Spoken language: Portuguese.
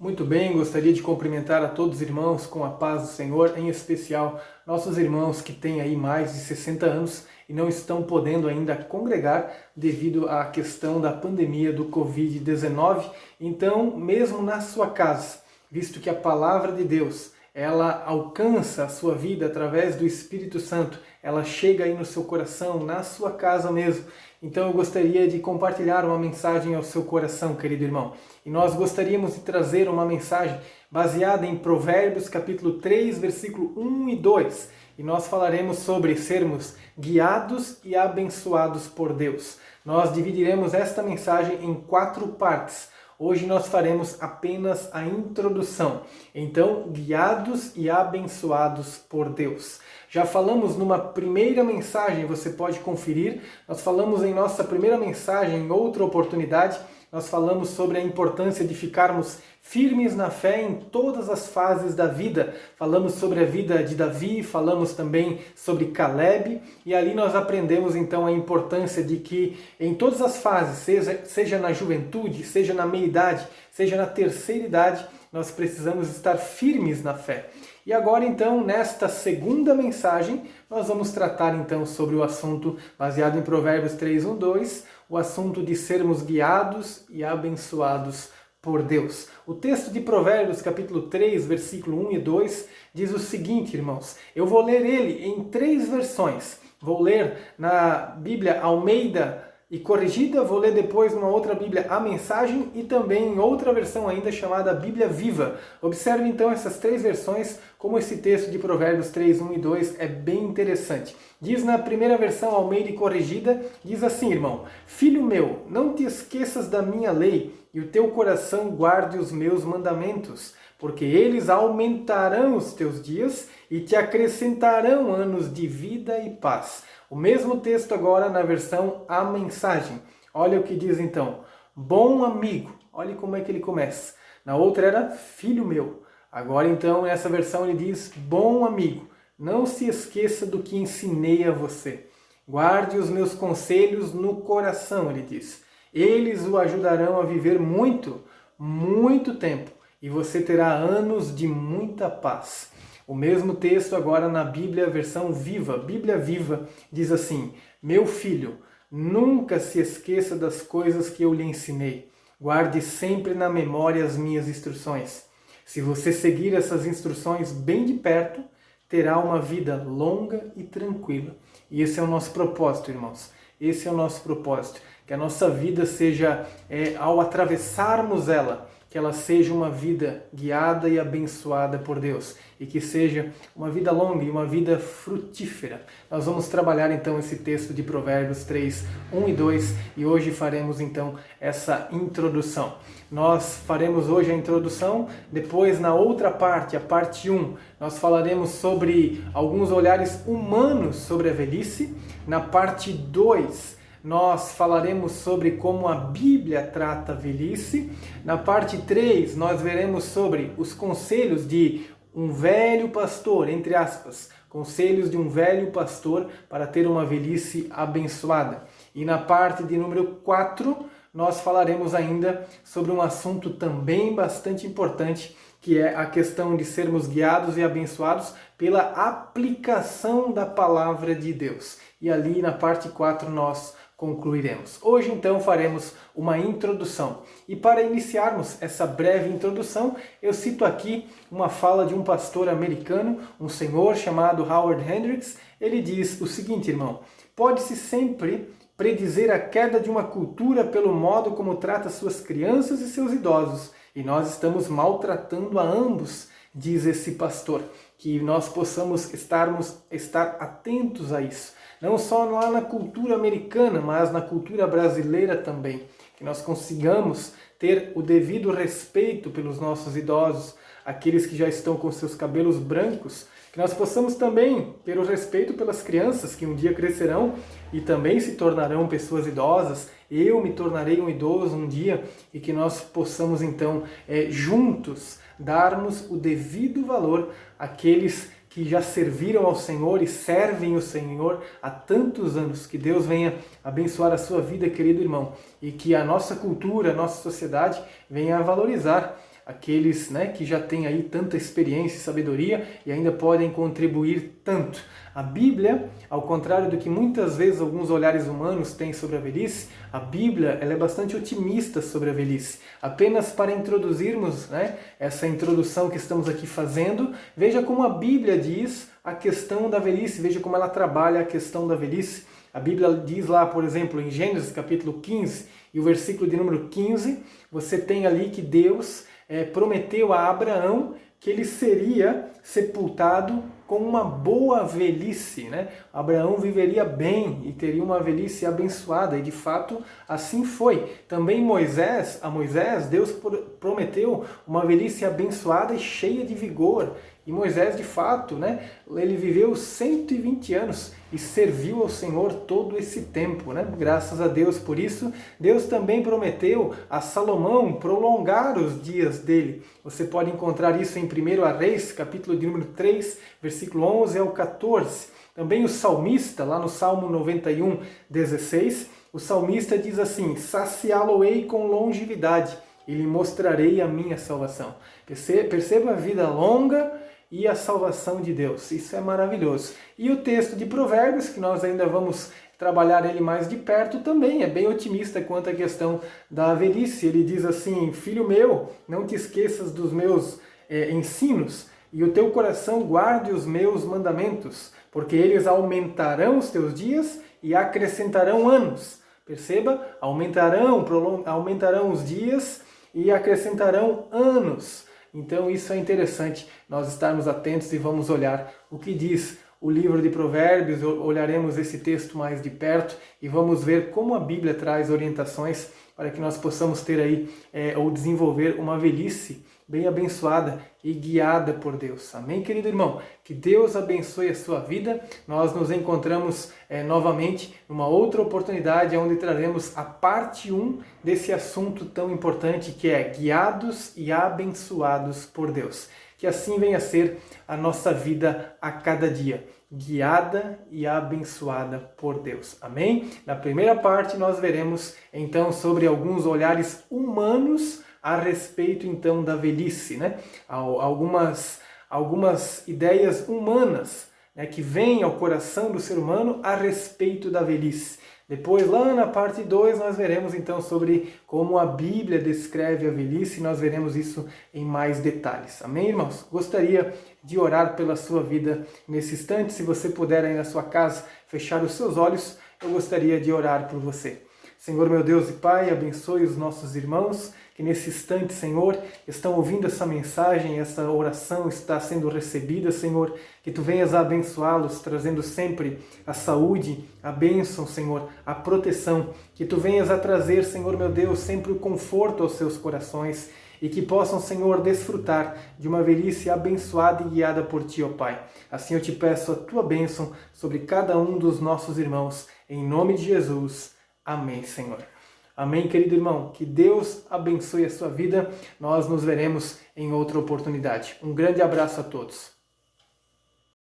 Muito bem, gostaria de cumprimentar a todos os irmãos com a paz do Senhor, em especial nossos irmãos que têm aí mais de 60 anos e não estão podendo ainda congregar devido à questão da pandemia do Covid-19. Então, mesmo na sua casa, visto que a palavra de Deus, ela alcança a sua vida através do Espírito Santo, ela chega aí no seu coração, na sua casa mesmo. Então eu gostaria de compartilhar uma mensagem ao seu coração, querido irmão. E nós gostaríamos de trazer uma mensagem baseada em Provérbios capítulo 3, versículo 1 e 2. E nós falaremos sobre sermos guiados e abençoados por Deus. Nós dividiremos esta mensagem em 4 partes. Hoje nós faremos apenas a introdução. Então, guiados e abençoados por Deus. Já falamos numa primeira mensagem, você pode conferir. Nós falamos em nossa primeira mensagem, em outra oportunidade, nós falamos sobre a importância de ficarmos firmes na fé em todas as fases da vida. Falamos sobre a vida de Davi, falamos também sobre Caleb, e ali nós aprendemos então a importância de que em todas as fases, seja na juventude, seja na meia-idade, seja na terceira idade, nós precisamos estar firmes na fé. E agora então, nesta segunda mensagem, nós vamos tratar então sobre o assunto baseado em Provérbios 3, 1, 2, o assunto de sermos guiados e abençoados por Deus. O texto de Provérbios, capítulo 3, versículo 1 e 2, diz o seguinte, irmãos. Eu vou ler ele em 3 versões. Vou ler na Bíblia Almeida e Corrigida, vou ler depois numa outra Bíblia a Mensagem e também em outra versão ainda chamada Bíblia Viva. Observe então essas 3 versões, como esse texto de Provérbios 3, 1 e 2 é bem interessante. Diz na primeira versão Almeida e Corrigida, diz assim, irmão: Filho meu, não te esqueças da minha lei e o teu coração guarde os meus mandamentos, porque eles aumentarão os teus dias e te acrescentarão anos de vida e paz. O mesmo texto agora na versão A Mensagem. Olha o que diz então. Bom amigo. Olha como é que ele começa. Na outra era filho meu. Agora então nessa versão ele diz bom amigo. Não se esqueça do que ensinei a você. Guarde os meus conselhos no coração, ele diz. Eles o ajudarão a viver muito, muito tempo. E você terá anos de muita paz. O mesmo texto agora na Bíblia, versão Viva, Bíblia Viva, diz assim: Meu filho, nunca se esqueça das coisas que eu lhe ensinei. Guarde sempre na memória as minhas instruções. Se você seguir essas instruções bem de perto, terá uma vida longa e tranquila. E esse é o nosso propósito, irmãos. Esse é o nosso propósito. Que a nossa vida seja, ao atravessarmos ela, que ela seja uma vida guiada e abençoada por Deus. E que seja uma vida longa e uma vida frutífera. Nós vamos trabalhar então esse texto de Provérbios 3, 1 e 2. E hoje faremos então essa introdução. Nós faremos hoje a introdução, depois na outra parte, a parte 1, nós falaremos sobre alguns olhares humanos sobre a velhice. Na parte 2, nós falaremos sobre como a Bíblia trata a velhice. Na parte 3, nós veremos sobre os conselhos de um velho pastor, entre aspas, conselhos de um velho pastor para ter uma velhice abençoada. E na parte de número 4, nós falaremos ainda sobre um assunto também bastante importante, que é a questão de sermos guiados e abençoados pela aplicação da palavra de Deus. E ali na parte 4 nós concluiremos. Hoje então faremos uma introdução. E para iniciarmos essa breve introdução, eu cito aqui uma fala de um pastor americano, um senhor chamado Howard Hendricks. Ele diz o seguinte, irmão: pode-se sempre predizer a queda de uma cultura pelo modo como trata suas crianças e seus idosos. E nós estamos maltratando a ambos, diz esse pastor. Que nós possamos estar atentos a isso. Não só lá na cultura americana, mas na cultura brasileira também. Que nós consigamos ter o devido respeito pelos nossos idosos, aqueles que já estão com seus cabelos brancos. Que nós possamos também ter o respeito pelas crianças que um dia crescerão e também se tornarão pessoas idosas. Eu me tornarei um idoso um dia, e que nós possamos então juntos darmos o devido valor àqueles que já serviram ao Senhor e servem o Senhor há tantos anos. Que Deus venha abençoar a sua vida, querido irmão, e que a nossa cultura, a nossa sociedade venha a valorizar aqueles, né, que já têm aí tanta experiência e sabedoria e ainda podem contribuir tanto. A Bíblia, ao contrário do que muitas vezes alguns olhares humanos têm sobre a velhice, a Bíblia ela é bastante otimista sobre a velhice. Apenas para introduzirmos, né, essa introdução que estamos aqui fazendo, veja como a Bíblia diz a questão da velhice, veja como ela trabalha a questão da velhice. A Bíblia diz lá, por exemplo, em Gênesis capítulo 15 e o versículo de número 15, você tem ali que Deus prometeu a Abraão que ele seria sepultado com uma boa velhice, né? Abraão viveria bem e teria uma velhice abençoada, e de fato assim foi. Também a Moisés, Deus prometeu uma velhice abençoada e cheia de vigor. E Moisés, de fato, né, ele viveu 120 anos e serviu ao Senhor todo esse tempo, né? Graças a Deus por isso. Deus também prometeu a Salomão prolongar os dias dele. Você pode encontrar isso em 1 Reis, capítulo de número 3, versículo 11 ao 14. Também o salmista, lá no Salmo 91, 16, o salmista diz assim: saciá-lo-ei com longevidade e lhe mostrarei a minha salvação. Perceba a vida longa e a salvação de Deus. Isso é maravilhoso. E o texto de Provérbios, que nós ainda vamos trabalhar ele mais de perto, também é bem otimista quanto à questão da velhice. Ele diz assim: filho meu, não te esqueças dos meus ensinos, e o teu coração guarde os meus mandamentos, porque eles aumentarão os teus dias e acrescentarão anos. Perceba, aumentarão os dias e acrescentarão anos. Então isso é interessante, nós estarmos atentos e vamos olhar o que diz o livro de Provérbios, olharemos esse texto mais de perto e vamos ver como a Bíblia traz orientações para que nós possamos ter aí, ou desenvolver uma velhice bem abençoada e guiada por Deus. Amém, querido irmão? Que Deus abençoe a sua vida. Nós nos encontramos novamente numa outra oportunidade, onde traremos a parte 1 desse assunto tão importante que é guiados e abençoados por Deus. Que assim venha a ser a nossa vida a cada dia, guiada e abençoada por Deus. Amém? Na primeira parte nós veremos então sobre alguns olhares humanos a respeito então da velhice, né? Algumas ideias humanas, né, que vêm ao coração do ser humano a respeito da velhice. Depois, lá na parte 2, nós veremos então sobre como a Bíblia descreve a velhice, e nós veremos isso em mais detalhes. Amém, irmãos? Gostaria de orar pela sua vida nesse instante. Se você puder aí na sua casa fechar os seus olhos, eu gostaria de orar por você. Senhor, meu Deus e Pai, abençoe os nossos irmãos que nesse instante, Senhor, estão ouvindo essa mensagem, essa oração está sendo recebida, Senhor, que Tu venhas a abençoá-los, trazendo sempre a saúde, a bênção, Senhor, a proteção, que Tu venhas a trazer, Senhor, meu Deus, sempre o conforto aos seus corações e que possam, Senhor, desfrutar de uma velhice abençoada e guiada por Ti, ó Pai. Assim eu Te peço a Tua bênção sobre cada um dos nossos irmãos, em nome de Jesus. Amém, Senhor. Amém, querido irmão. Que Deus abençoe a sua vida. Nós nos veremos em outra oportunidade. Um grande abraço a todos.